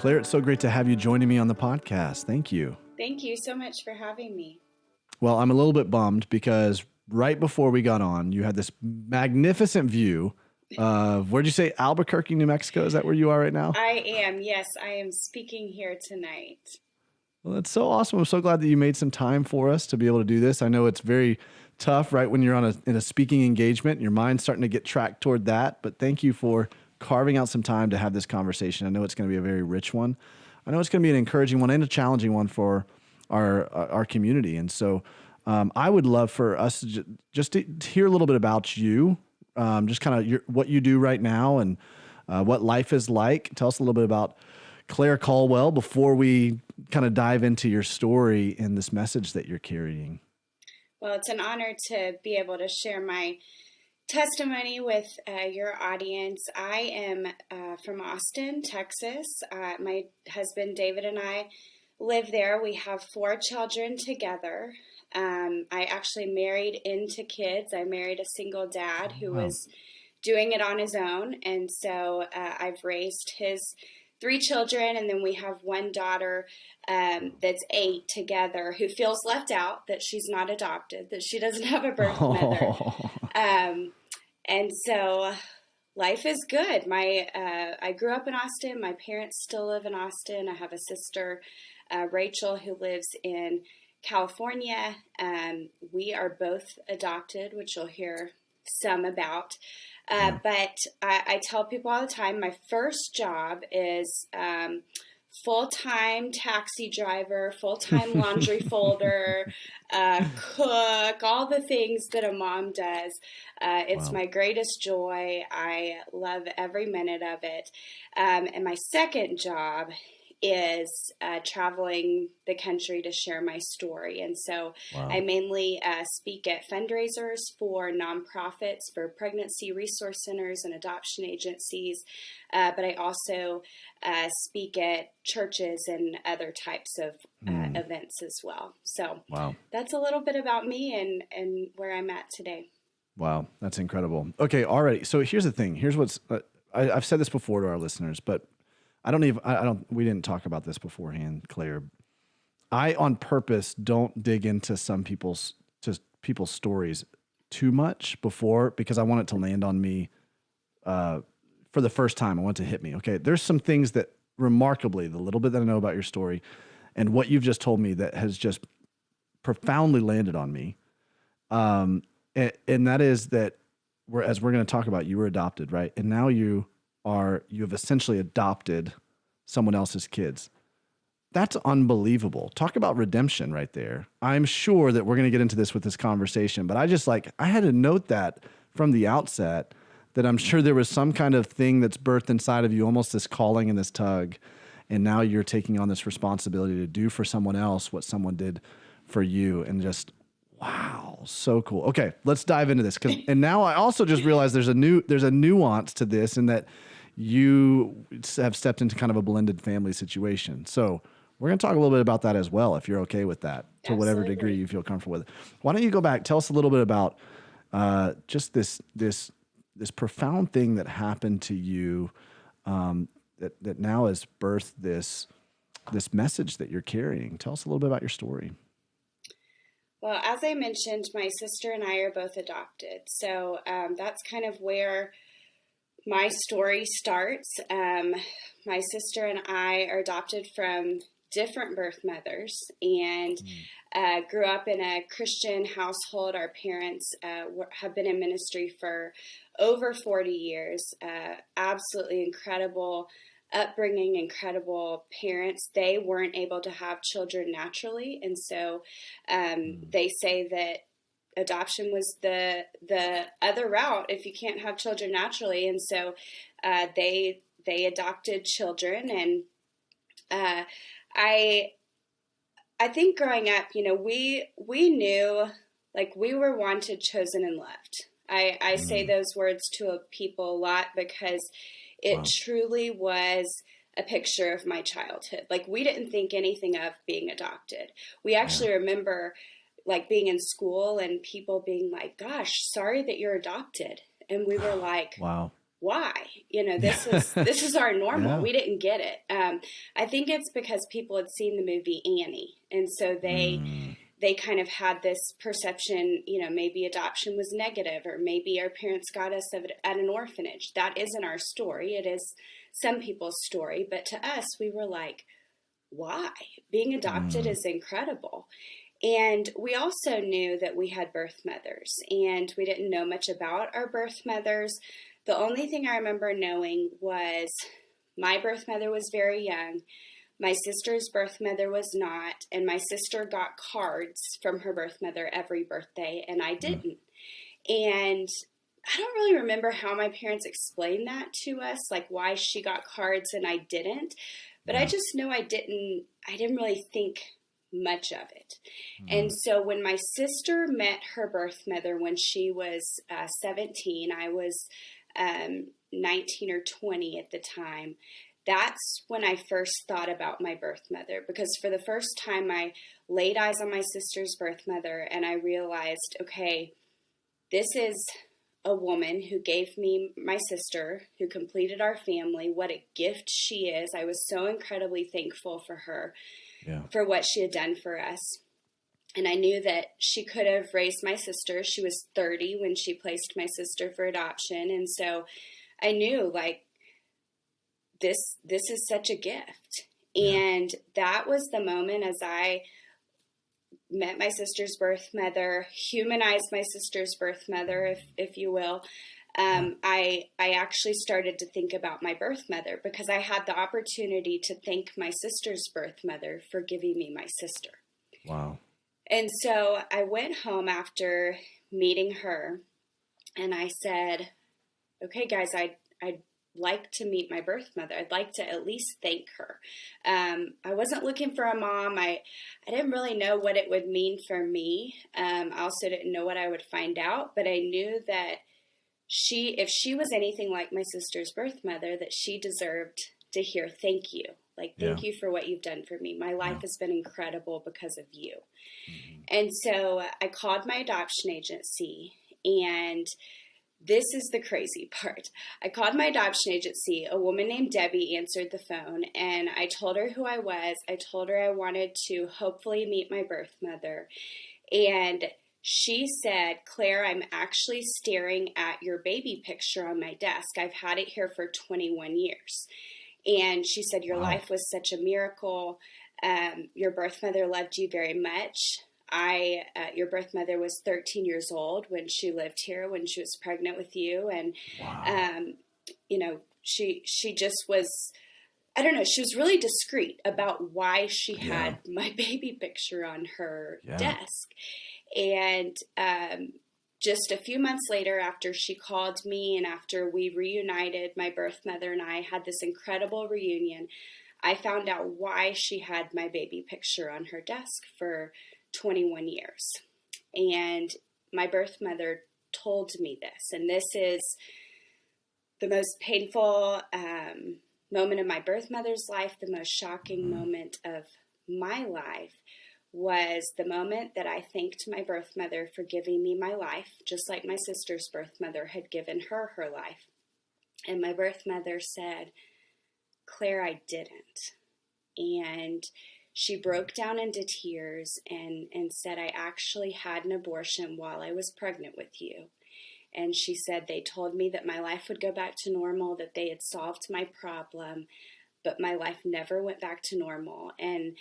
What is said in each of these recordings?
Claire, it's so great to have you joining me on the podcast. Thank you. Thank you so much for having me. Well, I'm a little bit bummed because right before we got on, you had this magnificent view of, where'd you say, Albuquerque, New Mexico? Is that where you are right now? I am. Yes, I am speaking here tonight. Well, that's so awesome. I'm so glad that you made some time for us to be able to do this. I know it's very tough, right, when you're in a speaking engagement, your mind's starting to get tracked toward that. But thank you for carving out some time to have this conversation. I know it's going to be a very rich one. I know it's going to be an encouraging one and a challenging one for our community. And so I would love for us to just to hear a little bit about you, just kind of what you do right now and what life is like. Tell us a little bit about Claire Culwell before we kind of dive into your story and this message that you're carrying. Well, it's an honor to be able to share my testimony with your audience. I am from Austin, Texas. My husband, David, and I live there. We have 4 children together. I actually married into kids. I married a single dad who was doing it on his own. And so I've raised his 3 children, and then we have one daughter that's 8 together who feels left out, that she's not adopted, that she doesn't have a birth mother. And so life is good. I grew up in Austin. My parents still live in Austin. I have a sister, Rachel, who lives in California. We are both adopted, which you'll hear some about. But I tell people all the time, my first job is full-time taxi driver, full-time laundry folder, cook, all the things that a mom does. It's my greatest joy. I love every minute of it. And my second job is traveling the country to share my story. And so I mainly speak at fundraisers for nonprofits, for pregnancy resource centers and adoption agencies. But I also speak at churches and other types of events as well. So that's a little bit about me and where I'm at today. Wow, that's incredible. Okay, alrighty. So here's the thing. Here's what's I've said this before to our listeners, but we didn't talk about this beforehand, Claire. I on purpose don't dig into some people's stories too much before, because I want it to land on me for the first time. I want it to hit me. Okay, there's some things that remarkably, the little bit that I know about your story and what you've just told me, that has just profoundly landed on me. And that is that as we're going to talk about, you were adopted, right? And now you have essentially adopted someone else's kids. That's unbelievable. Talk about redemption right there. I'm sure that we're going to get into this with this conversation, but I had to note that from the outset, that I'm sure there was some kind of thing that's birthed inside of you, almost this calling and this tug. And now you're taking on this responsibility to do for someone else what someone did for you. And just, wow, so cool. Okay, let's dive into this. And now I also just realized there's a nuance to this, in that you have stepped into kind of a blended family situation. So we're going to talk a little bit about that as well, if you're okay with that, to whatever degree you feel comfortable with it. Why don't you go back, tell us a little bit about just this profound thing that happened to you that now has birthed this message that you're carrying. Tell us a little bit about your story. Well, as I mentioned, my sister and I are both adopted. So that's kind of where my story starts. My sister and I are adopted from different birth mothers and grew up in a Christian household. Our parents have been in ministry for over 40 years. Absolutely incredible upbringing, incredible parents. They weren't able to have children naturally. And so they say that adoption was the other route if you can't have children naturally. And so they adopted children. And I think growing up, we knew, like, we were wanted, chosen, and loved. I say those words to people a lot because it truly was a picture of my childhood. Like, we didn't think anything of being adopted. We actually remember, like, being in school and people being like, gosh, sorry that you're adopted. And we were like, wow. why? This is our normal. Yeah. We didn't get it. I think it's because people had seen the movie Annie, and so they kind of had this perception, maybe adoption was negative, or maybe our parents got us at an orphanage. That isn't our story. It is some people's story, but to us, we were like, why? Being adopted is incredible. And we also knew that we had birth mothers, and we didn't know much about our birth mothers. The only thing I remember knowing was my birth mother was very young. My sister's birth mother was not, and my sister got cards from her birth mother every birthday, and I didn't. And I don't really remember how my parents explained that to us, like why she got cards and I didn't. But I just know I didn't really think much of it. And so when my sister met her birth mother when she was 17, I was 19 or 20 at the time. That's when I first thought about my birth mother, because for the first time I laid eyes on my sister's birth mother and I realized, okay, this is a woman who gave me my sister, who completed our family. What a gift she is. I was so incredibly thankful for her, for what she had done for us. And I knew that she could have raised my sister. She was 30 when she placed my sister for adoption. And so I knew, like, this is such a gift. And that was the moment as I met my sister's birth mother, humanized my sister's birth mother, if you will. I actually started to think about my birth mother, because I had the opportunity to thank my sister's birth mother for giving me my sister. Wow. And so I went home after meeting her and I said, okay, guys, I'd like to meet my birth mother. I'd like to at least thank her. I wasn't looking for a mom. I didn't really know what it would mean for me. I also didn't know what I would find out, but I knew that if she was anything like my sister's birth mother, that she deserved to hear thank you. Like, thank you for what you've done for me. My life has been incredible because of you. And so I called my adoption agency, and this is the crazy part. I called my adoption agency. A woman named Debbie answered the phone, and I told her who I was. I told her I wanted to hopefully meet my birth mother. And she said, Claire, I'm actually staring at your baby picture on my desk. I've had it here for 21 years. And she said, your life was such a miracle. Your birth mother loved you very much. Your birth mother was 13 years old when she lived here, when she was pregnant with you. And, she just was, I don't know, she was really discreet about why she had my baby picture on her desk. And just a few months later, after she called me and after we reunited, my birth mother and I had this incredible reunion, I found out why she had my baby picture on her desk for 21 years. And my birth mother told me this, and this is the most painful moment of my birth mother's life, the most shocking moment of my life, was the moment that I thanked my birth mother for giving me my life, just like my sister's birth mother had given her life. And my birth mother said, Claire, I didn't. And she broke down into tears and said, I actually had an abortion while I was pregnant with you. And she said, they told me that my life would go back to normal, that they had solved my problem, but my life never went back to normal. And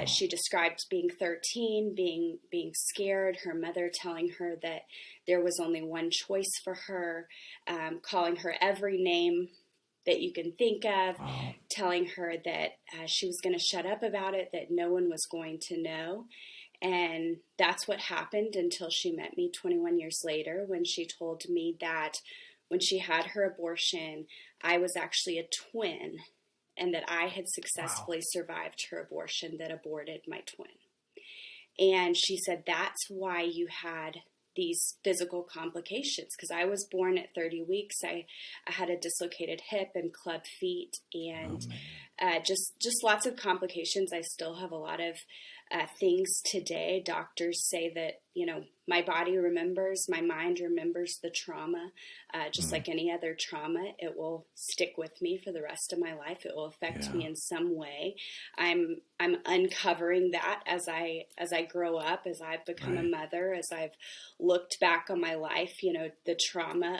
she described being 13, being scared, her mother telling her that there was only one choice for her, calling her every name that you can think of, telling her that she was going to shut up about it, that no one was going to know. And that's what happened until she met me 21 years later, when she told me that when she had her abortion, I was actually a twin, and that I had successfully survived her abortion that aborted my twin. And she said, that's why you had these physical complications, because I was born at 30 weeks. I had a dislocated hip and club feet, and just lots of complications. I still have a lot of things today. Doctors say that, my body remembers, my mind remembers the trauma, just like any other trauma. It will stick with me for the rest of my life. It will affect me in some way. I'm uncovering that as I grow up, as I've become a mother, as I've looked back on my life. The trauma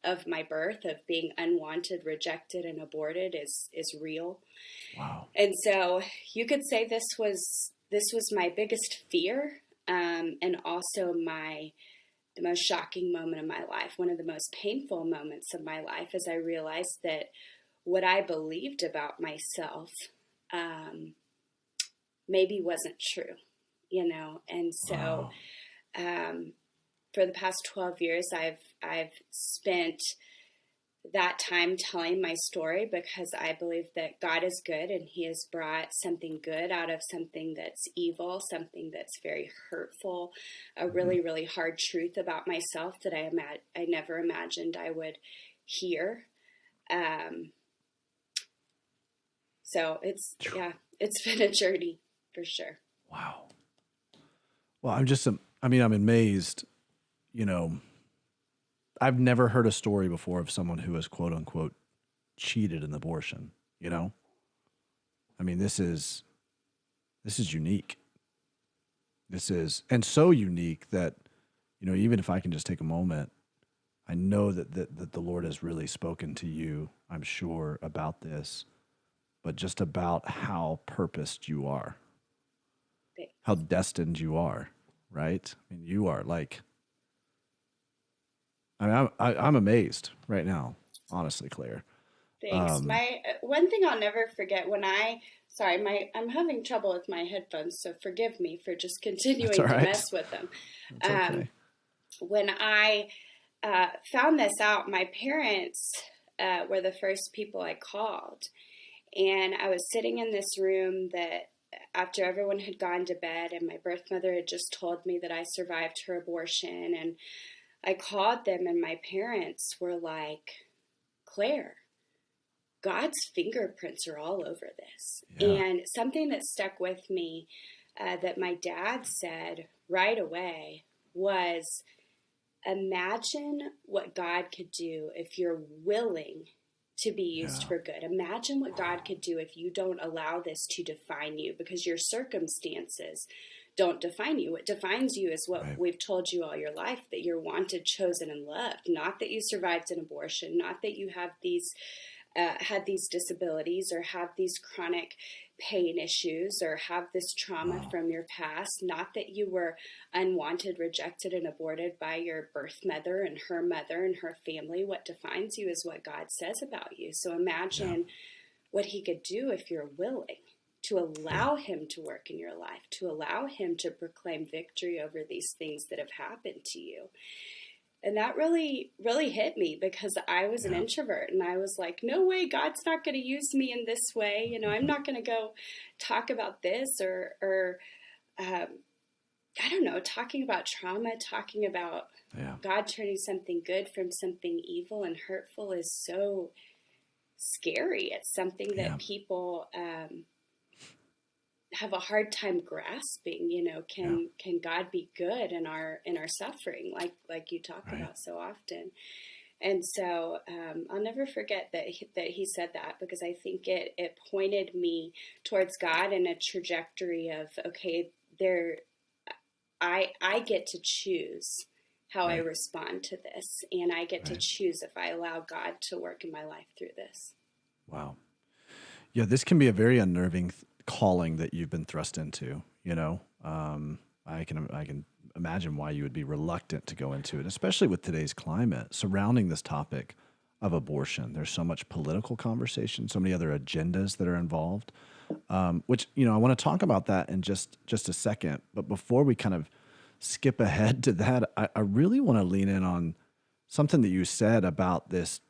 of my birth, of being unwanted, rejected, and aborted is real. Wow. And so you could say this was my biggest fear, and also the most shocking moment of my life. One of the most painful moments of my life, as I realized that what I believed about myself maybe wasn't true, And so for the past 12 years, I've spent that time telling my story because I believe that God is good and he has brought something good out of something that's evil, something that's very hurtful, a really, really hard truth about myself that I never imagined I would hear. So it's been a journey for sure. Wow. Well, I'm amazed, I've never heard a story before of someone who has quote unquote cheated in abortion, this is unique. This is, and so unique that, even if I can just take a moment, I know that the Lord has really spoken to you, I'm sure, about this, but just about how purposed you are, how destined you are, right? You are like, I'm amazed right now, honestly, Claire. Thanks. My one thing I'll never forget I'm having trouble with my headphones, so forgive me for just continuing to mess with them. Okay. When I found this out, my parents were the first people I called, and I was sitting in this room that after everyone had gone to bed, and my birth mother had just told me that I survived her abortion, and I called them, and my parents were like, Claire, God's fingerprints are all over this. Yeah. And something that stuck with me that my dad said right away was, imagine what God could do if you're willing to be used for good. Imagine what God could do if you don't allow this to define you, because your circumstances don't define you. What defines you is what we've told you all your life, that you're wanted, chosen, and loved. Not that you survived an abortion, not that you have had these disabilities or have these chronic pain issues or have this trauma from your past, not that you were unwanted, rejected, and aborted by your birth mother and her family. What defines you is what God says about you. So imagine what he could do if you're willing to allow him to work in your life, to allow him to proclaim victory over these things that have happened to you. And that really, really hit me, because I was an introvert, and I was like, no way, God's not going to use me in this way. I'm not going to go talk about this or I don't know, talking about trauma, talking about God turning something good from something evil and hurtful is so scary. It's something that people have a hard time grasping. Can God be good in our suffering, like you talk about so often? And so I'll never forget that he said that, because I think it pointed me towards God in a trajectory of, okay, I get to choose how I respond to this, and I get to choose if I allow God to work in my life through this. Wow. Yeah, this can be a very unnerving calling that you've been thrust into. I can imagine why you would be reluctant to go into it, especially with today's climate surrounding this topic of abortion. There's so much political conversation, so many other agendas that are involved, which, I want to talk about that in just a second. But before we kind of skip ahead to that, I really want to lean in on something that you said about this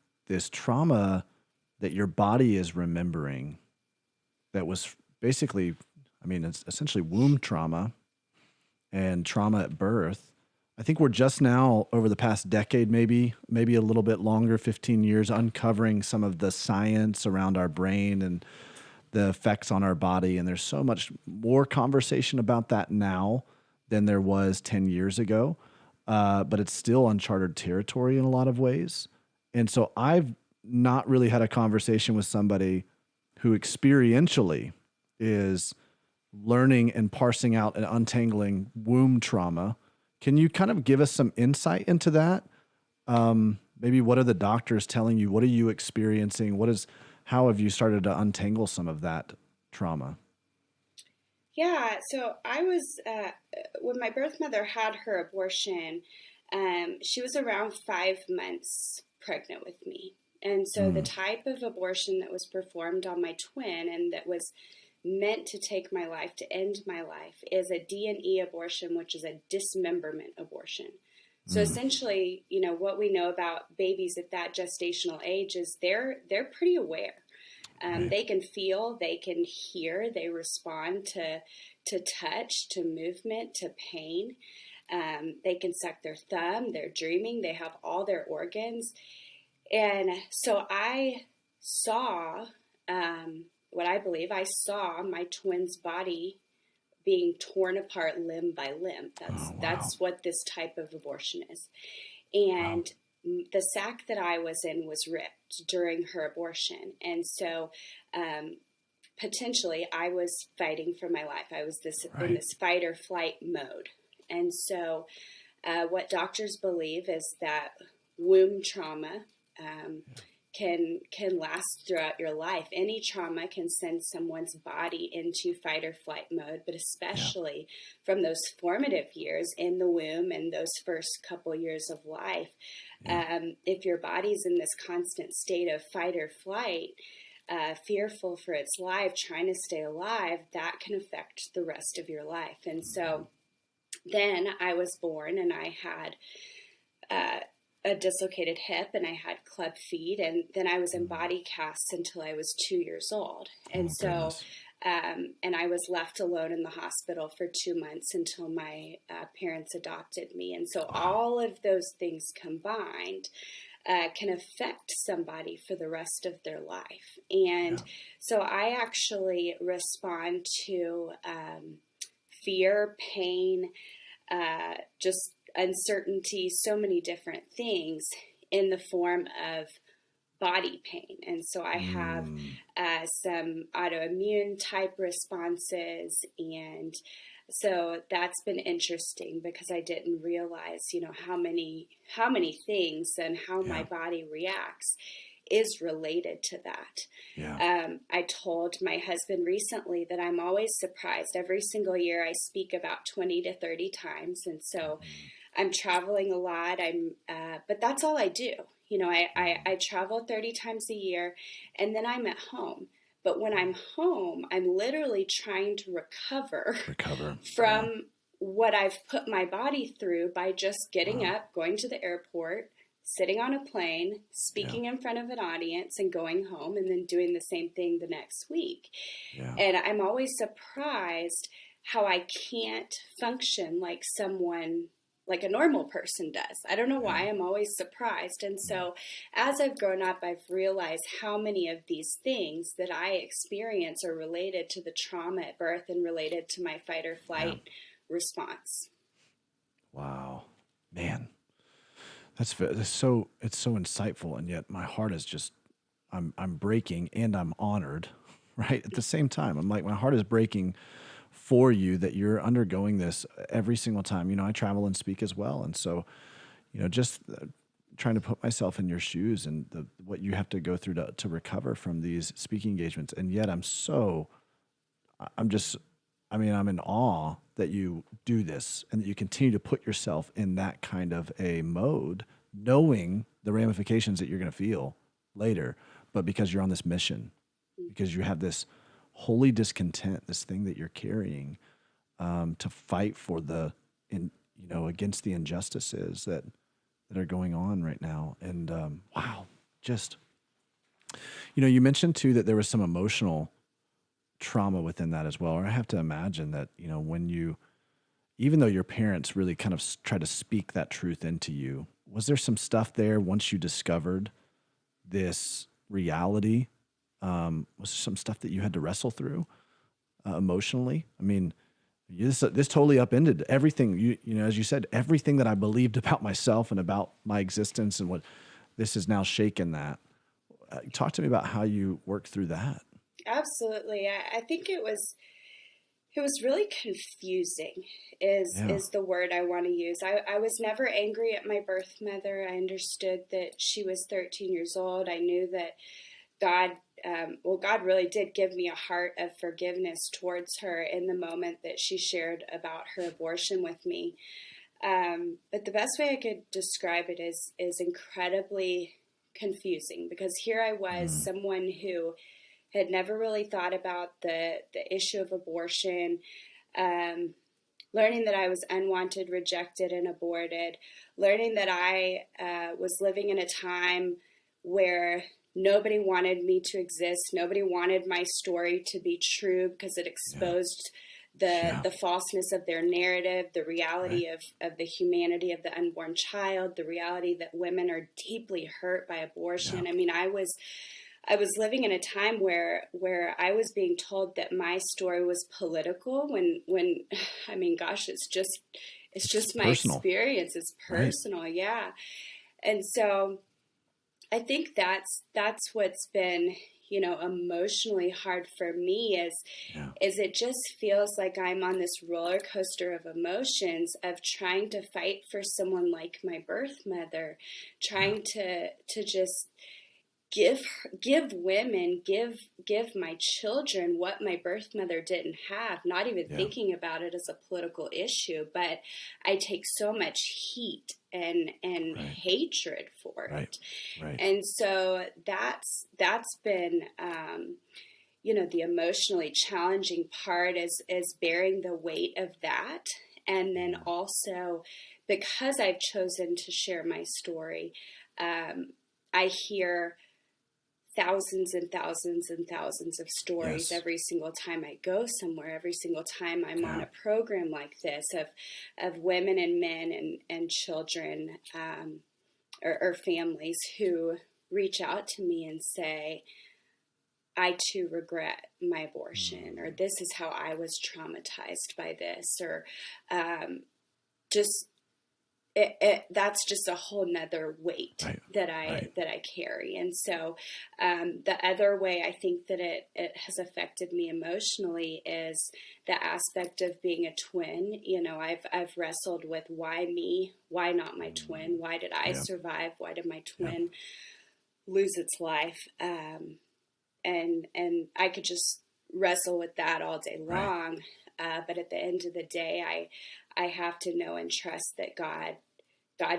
trauma that your body is remembering, that was basically, it's essentially womb trauma and trauma at birth. I think we're just now, over the past decade, maybe a little bit longer, 15 years, uncovering some of the science around our brain and the effects on our body. And there's so much more conversation about that now than there was 10 years ago. But it's still uncharted territory in a lot of ways. And so I've not really had a conversation with somebody who experientially is learning and parsing out and untangling womb trauma. Can you kind of give us some insight into that? Maybe what are the doctors telling you? What are you experiencing? How have you started to untangle some of that trauma? Yeah, so I was, when my birth mother had her abortion, she was around 5 months pregnant with me. And so the type of abortion that was performed on my twin and that was meant to take my life, to end my life, is a D&E abortion, which is a dismemberment abortion. So essentially, what we know about babies at that gestational age is they're pretty aware. They can feel, they can hear, they respond to touch, to movement, to pain. They can suck their thumb, they're dreaming, they have all their organs. And so I saw what I believe I saw my twin's body being torn apart limb by limb. That's what this type of abortion is. And the sac that I was in was ripped during her abortion. And so potentially I was fighting for my life. I was in this fight or flight mode. And so what doctors believe is that womb trauma can last throughout your life. Any trauma can send someone's body into fight or flight mode, but especially from those formative years in the womb and those first couple years of life. If your body's in this constant state of fight or flight, fearful for its life, trying to stay alive, that can affect the rest of your life. And so then I was born and I had a dislocated hip and I had club feet, and then I was in body casts until I was 2 years old. And and I was left alone in the hospital for 2 months until my parents adopted me. And so all of those things combined can affect somebody for the rest of their life. And so I actually respond to fear, pain, just uncertainty, so many different things in the form of body pain. And so I have some autoimmune type responses. And so that's been interesting because I didn't realize, how many things and how my body reacts is related to that. I told my husband recently that I'm always surprised. Every single year I speak about 20 to 30 times. And so I'm traveling a lot. But that's all I do. I travel 30 times a year and then I'm at home. But when I'm home, I'm literally trying to recover from what I've put my body through by just getting up, going to the airport, sitting on a plane, speaking in front of an audience and going home and then doing the same thing the next week. And I'm always surprised how I can't function like a normal person does. I don't know why. I'm always surprised. And so as I've grown up, I've realized how many of these things that I experience are related to the trauma at birth and related to my fight or flight response. Wow, man. It's so insightful, and yet my heart is just, I'm breaking and I'm honored, right? At the same time, I'm like, my heart is breaking for you that you're undergoing this every single time. I travel and speak as well, and so, just trying to put myself in your shoes and what you have to go through to recover from these speaking engagements, and yet I'm in awe that you do this and that you continue to put yourself in that kind of a mode, knowing the ramifications that you're going to feel later, but because you're on this mission, because you have this holy discontent, this thing that you're carrying, to fight for against the injustices that are going on right now. And wow, just, you mentioned too that there was some emotional trauma within that as well. Or I have to imagine that, even though your parents really kind of tried to speak that truth into you, was there some stuff there once you discovered this reality Was there some stuff that you had to wrestle through emotionally? I mean, this totally upended everything. You know, as you said, everything that I believed about myself and about my existence, and what this has now shaken that. Talk to me about how you worked through that. Absolutely. I think it was really confusing Yeah. is the word I want to use. I was never angry at my birth mother. I understood that she was 13 years old. I knew that God really did give me a heart of forgiveness towards her in the moment that she shared about her abortion with me. But the best way I could describe it is incredibly confusing, because here I was, someone who had never really thought about the issue of abortion, learning that I was unwanted, rejected, and aborted, learning that I was living in a time where nobody wanted me to exist. Nobody wanted my story to be true because it exposed the falseness of their narrative, the reality of the humanity of the unborn child, the reality that women are deeply hurt by abortion. I mean, I was living in a time where I was being told that my story was political, when I mean, gosh, it's just my personal. experience. It's personal, yeah. And so I think that's what's been, emotionally hard for me is it just feels like I'm on this roller coaster of emotions of trying to fight for someone like my birth mother, trying to just give women, give my children what my birth mother didn't have, not even thinking about it as a political issue, but I take so much heat and hatred for it. And so that's been the emotionally challenging part is bearing the weight of that. And then also, because I've chosen to share my story, I hear thousands and thousands and thousands of stories every single time I go somewhere, every single time I'm on a program like this, of women and men and children, or families who reach out to me and say, I too regret my abortion, or this is how I was traumatized by this, or just that's just a whole nother weight that I carry. And so the other way I think that it has affected me emotionally is the aspect of being a twin. I've wrestled with, why me? Why not my twin? Why did I survive? Why did my twin lose its life? And I could just wrestle with that all day long. But at the end of the day, I have to know and trust that God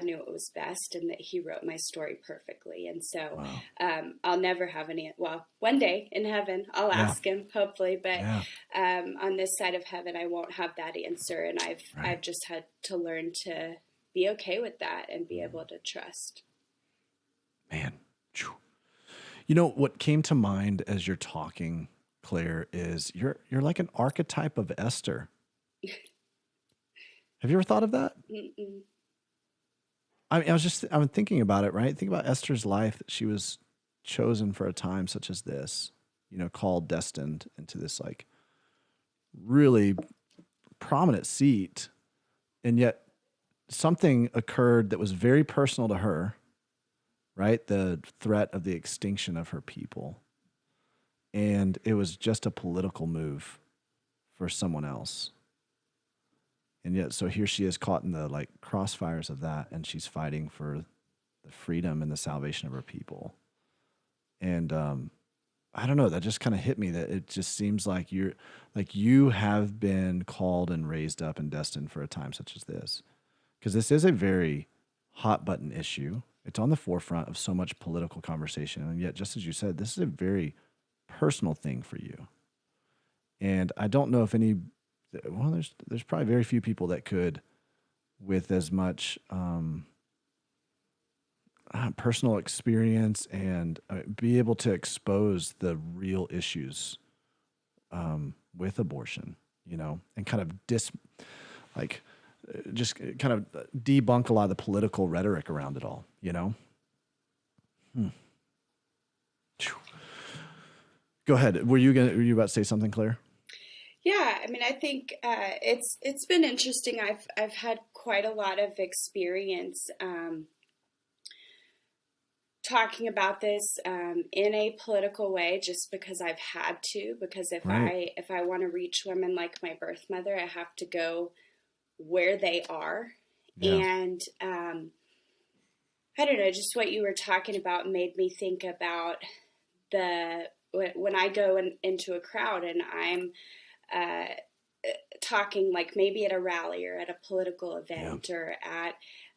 knew it was best, and that He wrote my story perfectly. And so I'll never have one day in heaven, I'll ask Him, hopefully, but on this side of heaven, I won't have that answer. And I've just had to learn to be okay with that and be able to trust. Man, you know what came to mind as you're talking, Claire, is you're like an archetype of Esther. Have you ever thought of that? Mm-mm. I mean, I'm thinking about it, right? Think about Esther's life, that she was chosen for a time such as this, called, destined into this like really prominent seat. And yet something occurred that was very personal to her, right? The threat of the extinction of her people. And it was just a political move for someone else. And yet, so here she is caught in the crossfires of that, and she's fighting for the freedom and the salvation of her people. And I don't know, that just kind of hit me, that it just seems like you have been called and raised up and destined for a time such as this. Because this is a very hot button issue. It's on the forefront of so much political conversation. And yet, just as you said, this is a very personal thing for you. And I don't know if there's probably very few people that could, with as much personal experience and be able to expose the real issues with abortion, and kind of just kind of debunk a lot of the political rhetoric around it all, Go ahead. Were you about to say something, Claire? Yeah, I mean, I think it's been interesting. I've had quite a lot of experience talking about this in a political way, just because I've had to. Because Right. if I want to reach women like my birth mother, I have to go where they are. Yeah. And I don't know, just what you were talking about made me think about the when I go into a crowd and I'm uh, talking, like maybe at a rally or at a political Yeah. event or at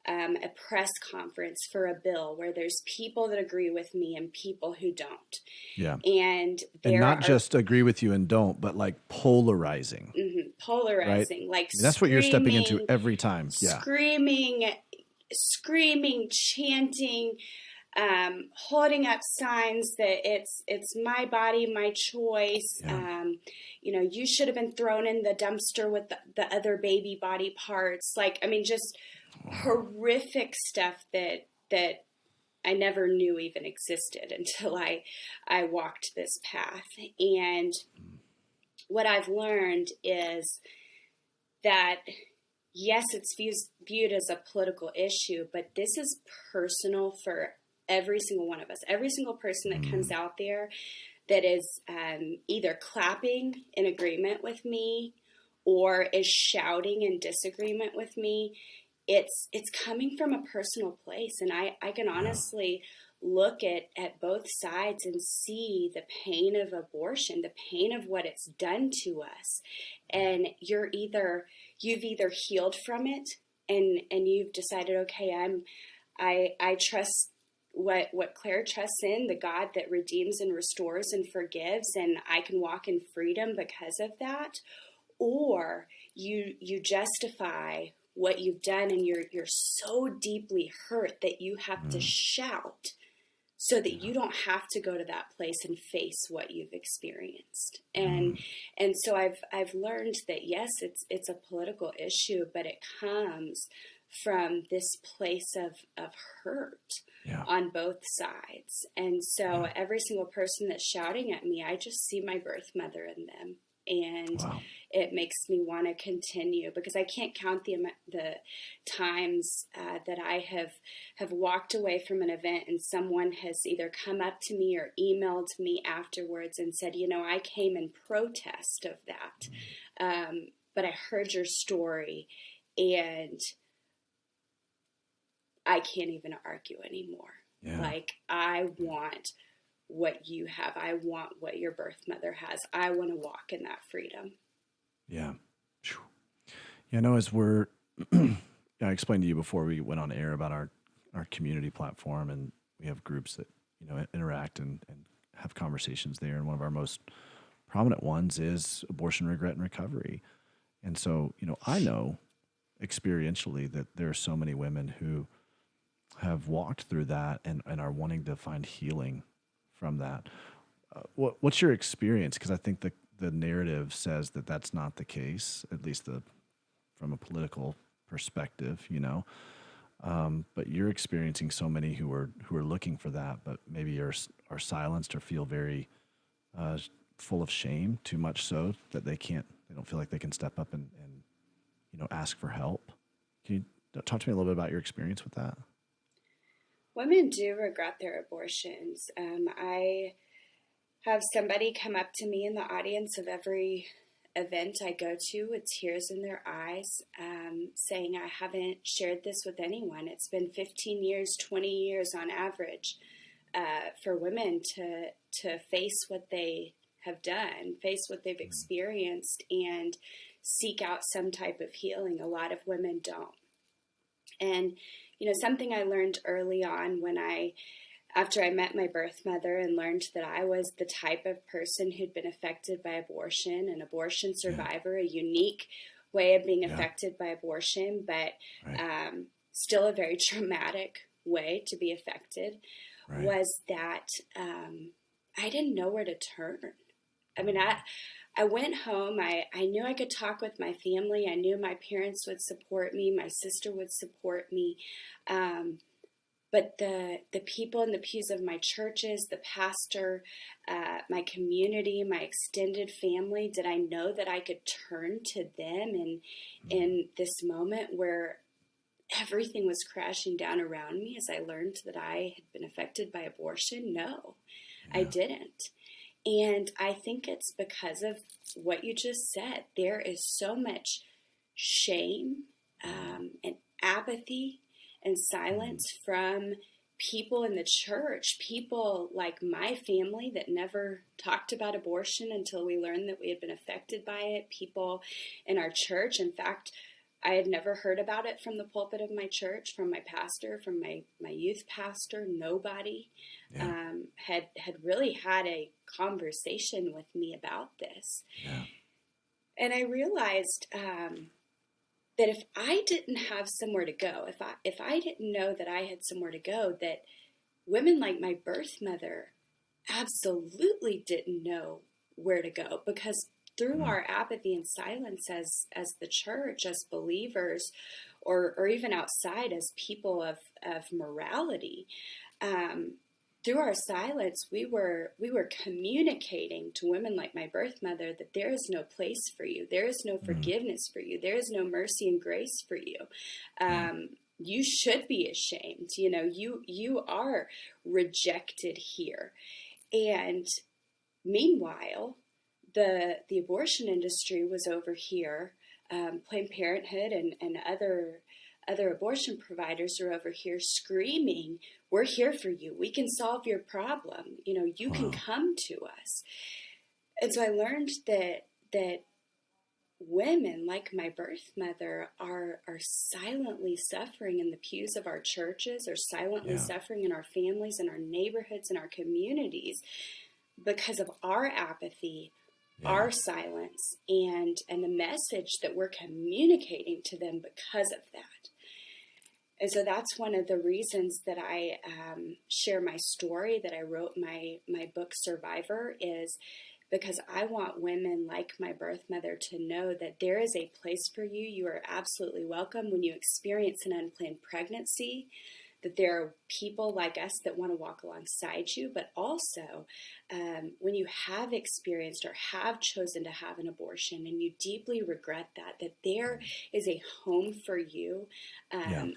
a press conference for a bill where there's people that agree with me and people who don't. Yeah. And And there not are just agree with you and don't, but like polarizing, right? polarizing, like I mean, that's what you're stepping into screaming, every time. Yeah. screaming, screaming, chanting, holding up signs that it's my body, my choice. Yeah. You should have been thrown in the dumpster with the other baby body parts. Like, I mean, just horrific stuff that I never knew even existed until I walked this path. And what I've learned is that yes, it's viewed as a political issue, but this is personal for every single one of us. Every single person that comes out there that is either clapping in agreement with me or is shouting in disagreement with me, it's coming from a personal place. And I can Yeah. honestly look at both sides and see the pain of abortion, the pain of what it's done to us. And you've either healed from it and you've decided, okay, I trust what Claire trusts in, the God that redeems and restores and forgives, and I can walk in freedom because of that. Or you justify what you've done and you're so deeply hurt that you have to shout so that you don't have to go to that place and face what you've experienced. And so I've learned that yes, it's a political issue, but it comes from this place of hurt Yeah. on both sides. And so every single person that's shouting at me, I just see my birth mother in them. And Wow. it makes me want to continue, because I can't count the times that I have walked away from an event and someone has either come up to me or emailed me afterwards and said, I came in protest of that, but I heard your story and I can't even argue anymore. Yeah. Like, I want what you have. I want what your birth mother has. I want to walk in that freedom. Yeah. As we're, I explained to you before we went on air about our community platform, and we have groups that, interact and have conversations there. And one of our most prominent ones is abortion regret and recovery. And so, I know experientially that there are so many women who have walked through that and are wanting to find healing from that. What's your experience? Because I think the narrative says that that's not the case, at least from a political perspective, but you're experiencing so many who are looking for that, but maybe are silenced or feel very full of shame, too much so that they don't feel like they can step up and ask for help. Can you talk to me a little bit about your experience with that? Women do regret their abortions. I have somebody come up to me in the audience of every event I go to with tears in their eyes, saying, I haven't shared this with anyone. It's been 15 years, 20 years on average for women to face what they have done, face what they've experienced, and seek out some type of healing. A lot of women don't. And, something I learned early on after I met my birth mother and learned that I was the type of person who'd been affected by abortion, an abortion survivor, a unique way of being affected by abortion, but still a very traumatic way to be affected, was that I didn't know where to turn. I mean, I went home. I knew I could talk with my family. I knew my parents would support me. My sister would support me. But but the people in the pews of my churches, the pastor, my community, my extended family, did I know that I could turn to them in this moment where everything was crashing down around me as I learned that I had been affected by abortion? No, I didn't. And I think it's because of what you just said. There is so much shame and apathy and silence from people in the church, people like my family that never talked about abortion until we learned that we had been affected by it, people in our church. In fact, I had never heard about it from the pulpit of my church, from my pastor, from my youth pastor. Nobody had really had a conversation with me about this. Yeah. And I realized that if I didn't have somewhere to go, if I didn't know that I had somewhere to go, that women like my birth mother absolutely didn't know where to go, because through our apathy and silence as the church, as believers, or even outside as people of morality, through our silence, we were communicating to women like my birth mother that there is no place for you, there is no forgiveness for you, there is no mercy and grace for you. You should be ashamed. You know, you are rejected here. And meanwhile, the abortion industry was over here. Planned Parenthood and other abortion providers are over here screaming, "We're here for you. We can solve your problem. You know, you can come to us." And so I learned that women like my birth mother are silently suffering in the pews of our churches, or silently suffering in our families, in our neighborhoods, in our communities, because of our apathy, our silence, and the message that we're communicating to them because of that. And so that's one of the reasons that I share my story, that I wrote my book Survivor, is because I want women like my birth mother to know that there is a place for you. You are absolutely welcome when you experience an unplanned pregnancy, that there are people like us that want to walk alongside you, but also when you have experienced or have chosen to have an abortion and you deeply regret that there is a home for you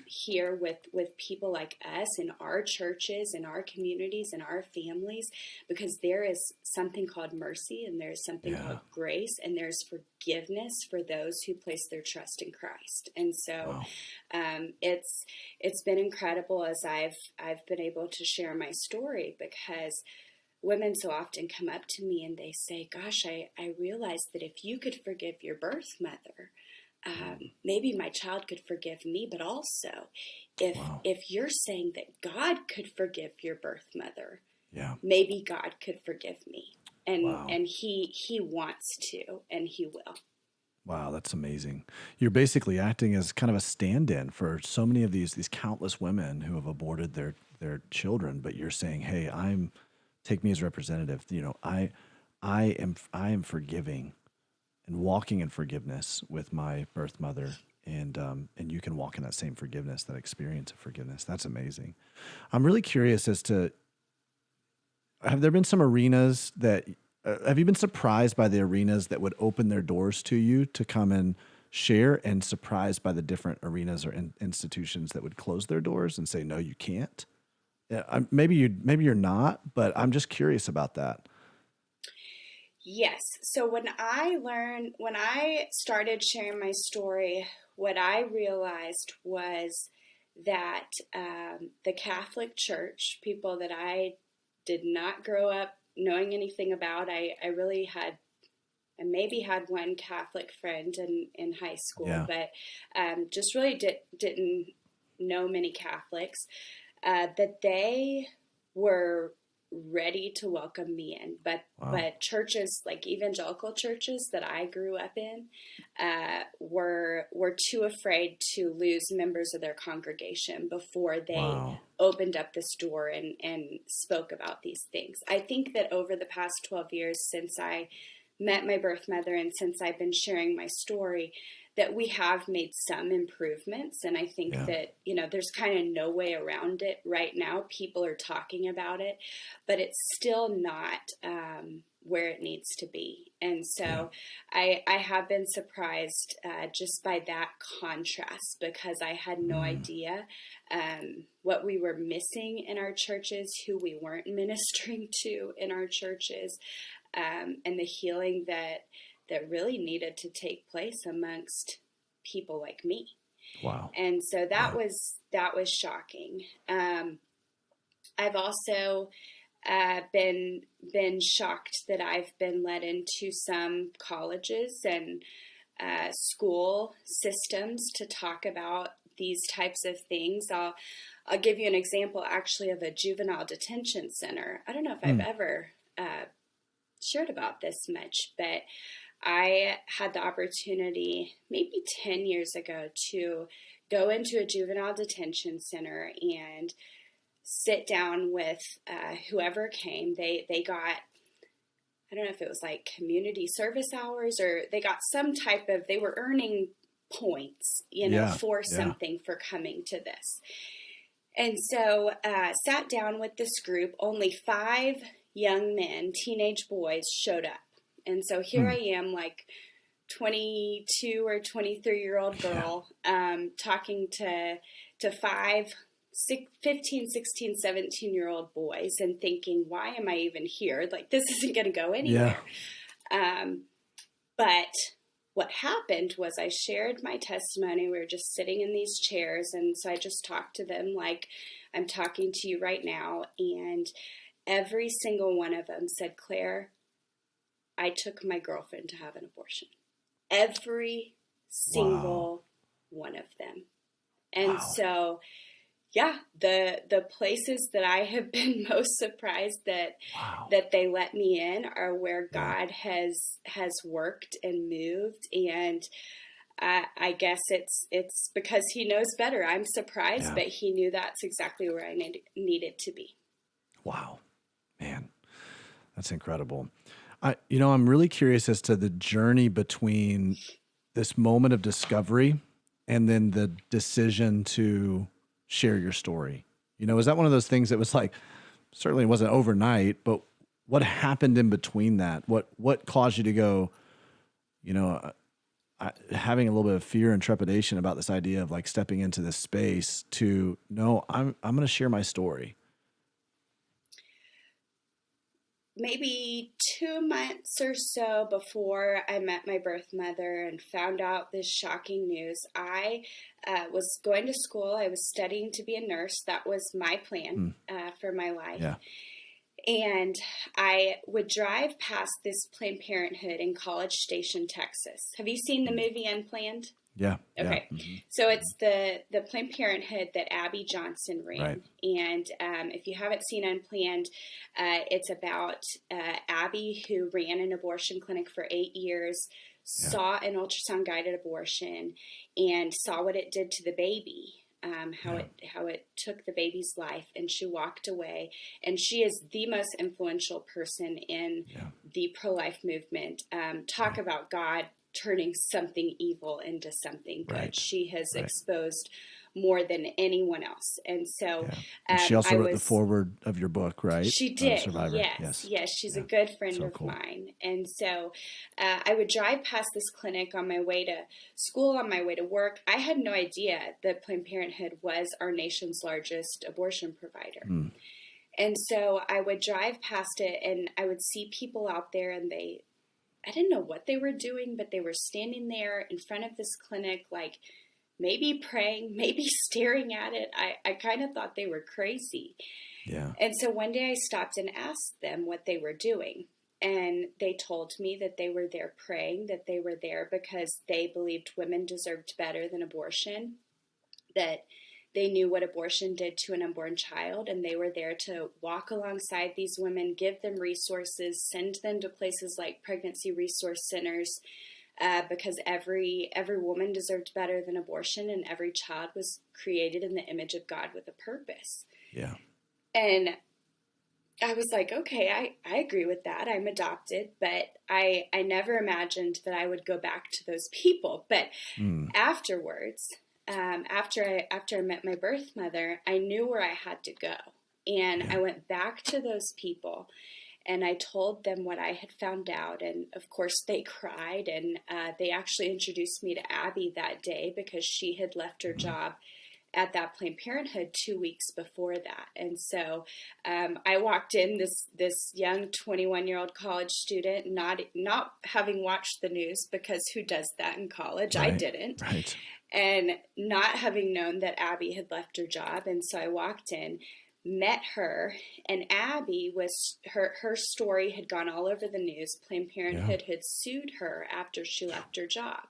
here with people like us in our churches, in our communities, in our families, because there is something called mercy, and there's something called grace, and there's forgiveness for those who place their trust in Christ. And so it's been incredible as I've been able to share my story, because women so often come up to me and they say, "Gosh, I realized that if you could forgive your birth mother, maybe my child could forgive me, but also if you're saying that God could forgive your birth mother, maybe God could forgive me." And he wants to, and he will. Wow, that's amazing. You're basically acting as kind of a stand-in for so many of these countless women who have aborted their children, but you're saying, "Hey, take me as representative. You know, I am forgiving and walking in forgiveness with my birth mother, and you can walk in that same forgiveness, that experience of forgiveness." That's amazing. I'm really curious as to, have there been some arenas that have you been surprised by the arenas that would open their doors to you to come and share, and surprised by the different arenas or institutions that would close their doors and say, "No, you can't"? Yeah, maybe you're not, but I'm just curious about that. Yes. So when I started sharing my story, what I realized was that the Catholic Church, people that I did not grow up knowing anything about, I maybe had one Catholic friend in high school, but just really didn't know many Catholics, that they were ready to welcome me in. But churches, like evangelical churches that I grew up in, were too afraid to lose members of their congregation before they opened up this door and spoke about these things. I think that over the past 12 years since I met my birth mother and since I've been sharing my story, that we have made some improvements. And I think that, there's kind of no way around it right now. People are talking about it, but it's still not where it needs to be. And so I have been surprised just by that contrast, because I had no idea what we were missing in our churches, who we weren't ministering to in our churches, and the healing that really needed to take place amongst people like me. Wow. And so that was shocking. I've also been shocked that I've been led into some colleges and school systems to talk about these types of things. I'll give you an example, actually, of a juvenile detention center. I don't know if I've ever shared about this much, but I had the opportunity maybe 10 years ago to go into a juvenile detention center and sit down with whoever came. They got, I don't know if it was like community service hours, or they got some type of, they were earning points, for something, for coming to this. And so sat down with this group. Only 5 young men, teenage boys, showed up. And so here I am, like 22 or 23-year-old girl, talking to 5, 15, 16, 17-year-old boys, and thinking, why am I even here? Like, this isn't going to go anywhere. But what happened was I shared my testimony. We were just sitting in these chairs, and so I just talked to them like I'm talking to you right now. And every single one of them said, Claire, I took my girlfriend to have an abortion. Every single one of them. And so, the places that I have been most surprised that they let me in are where God has worked and moved. And I guess it's because He knows better. I'm surprised, but He knew that's exactly where I needed to be. Wow, man, that's incredible. I'm really curious as to the journey between this moment of discovery and then the decision to share your story. Was that one of those things that was like, certainly it wasn't overnight, but what happened in between that? What caused you to go, having a little bit of fear and trepidation about this idea of like stepping into this space to, no, I'm going to share my story? Maybe 2 months or so before I met my birth mother and found out this shocking news, I was going to school. I was studying to be a nurse. That was my plan for my life. Yeah. And I would drive past this Planned Parenthood in College Station, Texas. Have you seen the movie Unplanned? Yeah. Okay. Yeah. So it's the Planned Parenthood that Abby Johnson ran. Right. And if you haven't seen Unplanned, it's about Abby, who ran an abortion clinic for 8 years, saw an ultrasound-guided abortion, and saw what it did to the baby, how it took the baby's life, and she walked away. And she is the most influential person in the pro-life movement. Talk about God turning something evil into something good. Right. She has exposed more than anyone else. And so and she also wrote the foreword of your book, right? She did. Survivor. Yes. She's a good friend of mine. And so I would drive past this clinic on my way to school, on my way to work. I had no idea that Planned Parenthood was our nation's largest abortion provider. And so I would drive past it, and I would see people out there, and I didn't know what they were doing, but they were standing there in front of this clinic, like maybe praying, maybe staring at it. I kind of thought they were crazy. Yeah. And so one day I stopped and asked them what they were doing. And they told me that they were there praying, that they were there because they believed women deserved better than abortion, that they knew what abortion did to an unborn child, and they were there to walk alongside these women, give them resources, send them to places like pregnancy resource centers, because every woman deserved better than abortion, and every child was created in the image of God with a purpose. Yeah. And I was like, okay, I agree with that. I'm adopted, but I never imagined that I would go back to those people. But Mm, afterwards, after I met my birth mother, I knew where I had to go. And yeah. I went back to those people and I told them what I had found out. And of course, they cried. And they actually introduced me to Abby that day because she had left her Mm, job at that Planned Parenthood 2 weeks before that. And so I walked in, this young 21-year-old college student, not having watched the news, because who does that in college? I right. didn't. Right. And not having known that Abby had left her job. And so I walked in, met her, and Abby her story had gone all over the news. Planned Yeah. Parenthood had sued her after she left her job.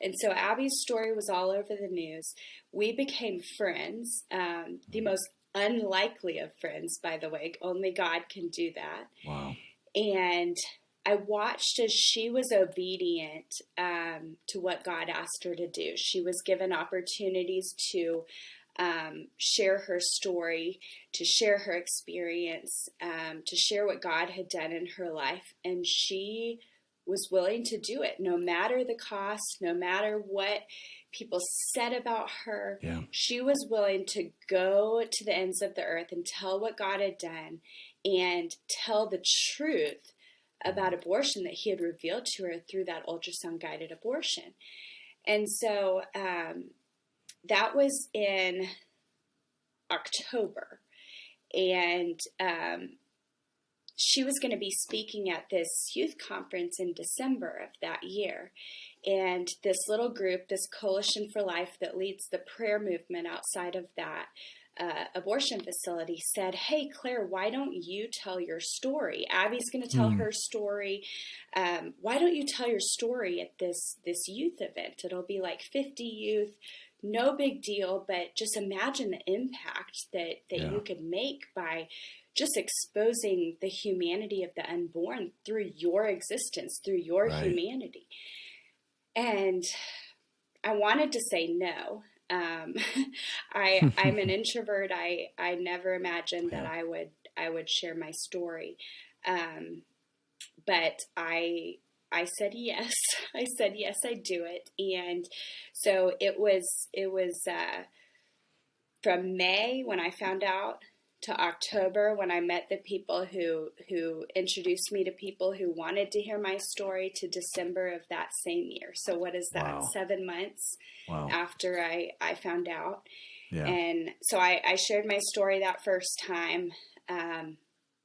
And so Abby's story was all over the news. We became friends, the most unlikely of friends, by the way. Only God can do that. Wow. And I watched as she was obedient to what God asked her to do. She was given opportunities to share her story, to share her experience, to share what God had done in her life. And she was willing to do it, no matter the cost, no matter what people said about her. Yeah. She was willing to go to the ends of the earth and tell what God had done and tell the truth about abortion that he had revealed to her through that ultrasound guided abortion. And so that was in October. And she was going to be speaking at this youth conference in December of that year. And this little group, this Coalition for Life that leads the prayer movement outside of that abortion facility, said, "Hey, Claire, why don't you tell your story? Abby's going to tell Mm, her story. Why don't you tell your story at this youth event? It'll be like 50 youth. No big deal, but just imagine the impact that yeah. you could make by just exposing the humanity of the unborn through your existence, through your Right. humanity." And I wanted to say no. Um, I'm an introvert. I never imagined that Yeah. I would share my story, but I said yes. I said yes, I'd do it. And so it was from May when I found out to October when I met the people who introduced me to people who wanted to hear my story, to December of that same year. So what is that? Wow. 7 months Wow. after I found out. Yeah. And so I shared my story that first time,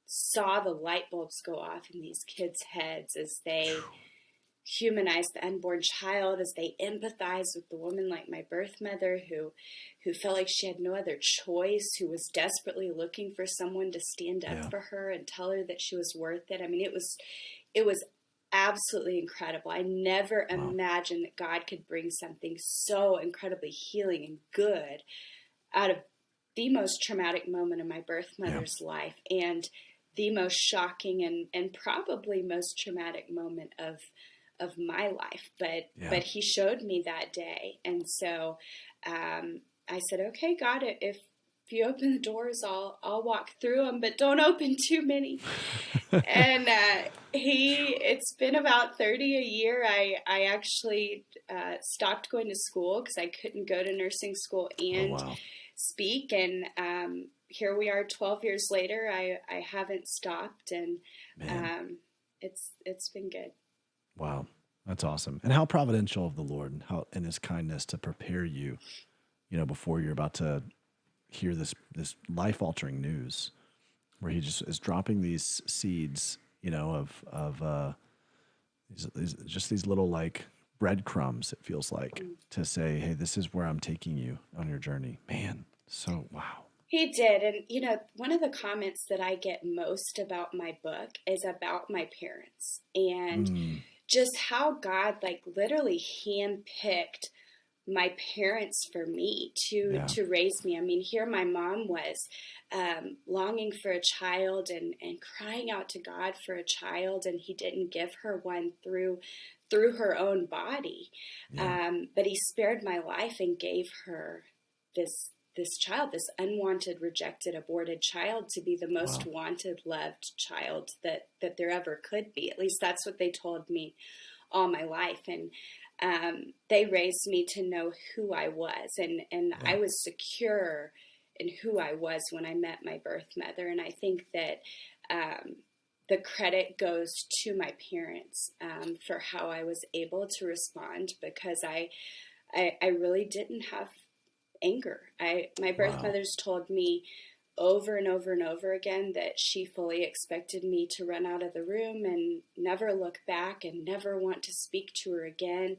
saw the light bulbs go off in these kids' heads as they humanize the unborn child, as they empathize with the woman like my birth mother who felt like she had no other choice, who was desperately looking for someone to stand up Yeah. for her and tell her that she was worth it. I mean, it was absolutely incredible. I never Wow. imagined that God could bring something so incredibly healing and good out of the most traumatic moment of my birth Yeah. mother's life, and the most shocking and probably most traumatic moment of my life. Yeah. But he showed me that day. And so I said, okay, God, if you open the doors, I'll walk through them, but don't open too many. And it's been about 30 a year. I actually stopped going to school because I couldn't go to nursing school Oh, and wow. speak. And here we are 12 years later. I haven't stopped, and Man. it's been good. Wow. That's awesome. And how providential of the Lord, and how in his kindness to prepare you, before you're about to hear this life altering news, where he just is dropping these seeds, of these little like breadcrumbs, it feels like, to say, hey, this is where I'm taking you on your journey. Man, so wow. He did. And, one of the comments that I get most about my book is about my parents, and Mm, just how God, like, literally handpicked my parents for me yeah. to raise me. I mean, here my mom was longing for a child and crying out to God for a child, and he didn't give her one through her own body. Yeah. But he spared my life and gave her this this child, this unwanted, rejected, aborted child, to be the most Wow. wanted, loved child that there ever could be. At least that's what they told me all my life. And they raised me to know who I was, and Yeah. I was secure in who I was when I met my birth mother. And I think that the credit goes to my parents for how I was able to respond, because I really didn't have anger. My birth Wow. mother's told me over and over and over again that she fully expected me to run out of the room and never look back and never want to speak to her again.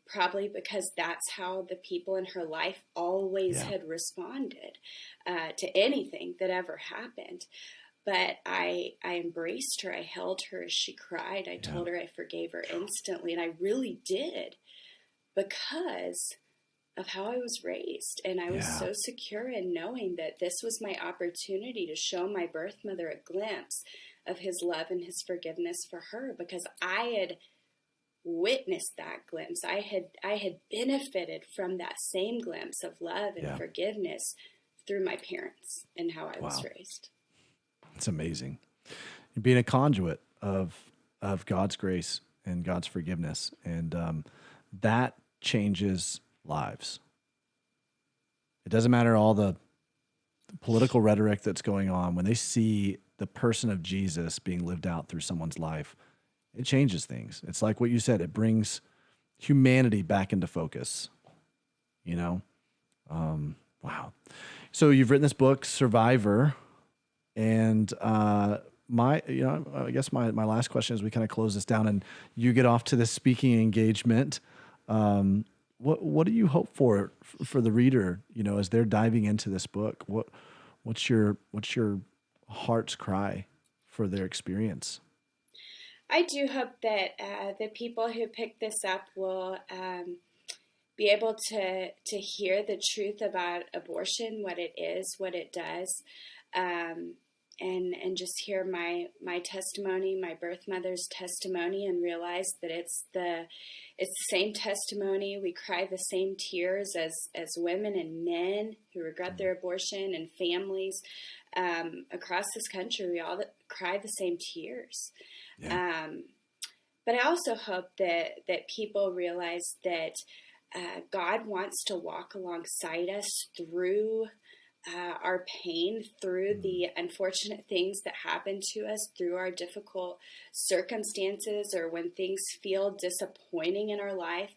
Probably because that's how the people in her life always Yeah. had responded to anything that ever happened. But I embraced her. I held her as she cried. I Yeah. told her I forgave her instantly, and I really did, because of how I was raised. And I was Yeah. so secure in knowing that this was my opportunity to show my birth mother a glimpse of his love and his forgiveness for her, because I had witnessed that glimpse. I had benefited from that same glimpse of love and Yeah. forgiveness through my parents and how I was Wow. raised. It's amazing. You're being a conduit of God's grace and God's forgiveness, and that changes lives. It doesn't matter all the political rhetoric that's going on. When they see the person of Jesus being lived out through someone's life, it changes things. It's like what you said. It brings humanity back into focus. You know, wow. So you've written this book, Survivor, and I guess my last question as we kind of close this down and you get off to this speaking engagement. What do you hope for the reader, as they're diving into this book? What's your heart's cry for their experience? I do hope that the people who pick this up will be able to hear the truth about abortion, what it is, what it does, and just hear my testimony, my birth mother's testimony, and realize that it's the same testimony. We cry the same tears as women and men who regret their abortion, and families across this country. We all cry the same tears. Yeah. But I also hope that people realize that God wants to walk alongside us through our pain, through the unfortunate things that happen to us, through our difficult circumstances, or when things feel disappointing in our life,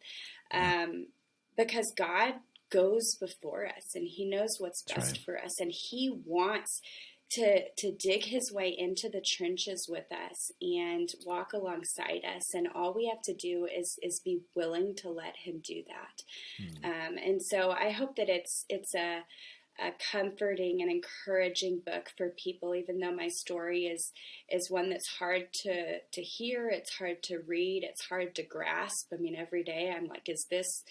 because God goes before us, and He knows what's best for us, and He wants to dig His way into the trenches with us and walk alongside us. And all we have to do is be willing to let Him do that. And so I hope that it's a comforting and encouraging book for people, even though my story is one that's hard to hear, it's hard to read, it's hard to grasp. I mean, every day I'm like, is this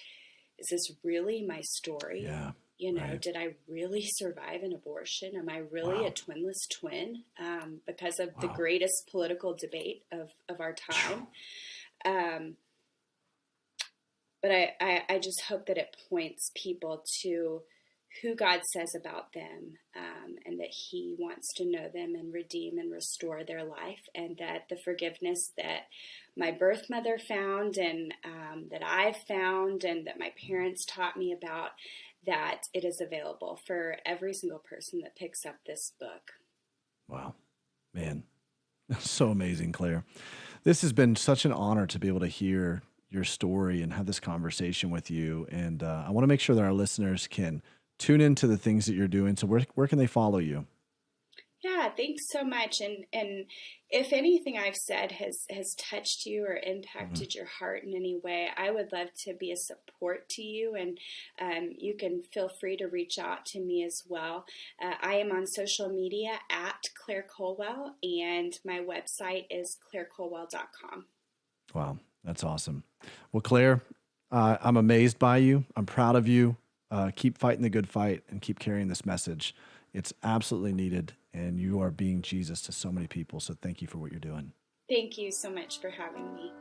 really my story? Yeah. Did I really survive an abortion? Am I really a twinless twin? Because of the greatest political debate of our time. But I just hope that it points people to who God says about them, and that He wants to know them and redeem and restore their life, and that the forgiveness that my birth mother found, and that I've found, and that my parents taught me about, that it is available for every single person that picks up this book. Wow, man, so amazing, Claire. This has been such an honor to be able to hear your story and have this conversation with you. And I want to make sure that our listeners can tune into the things that you're doing. So where can they follow you? Yeah, thanks so much. And if anything I've said has touched you or impacted your heart in any way, I would love to be a support to you. And you can feel free to reach out to me as well. I am on social media at Claire Culwell, and my website is claireculwell.com. Wow, that's awesome. Well, Claire, I'm amazed by you. I'm proud of you. Keep fighting the good fight and keep carrying this message. It's absolutely needed, and you are being Jesus to so many people. So thank you for what you're doing. Thank you so much for having me.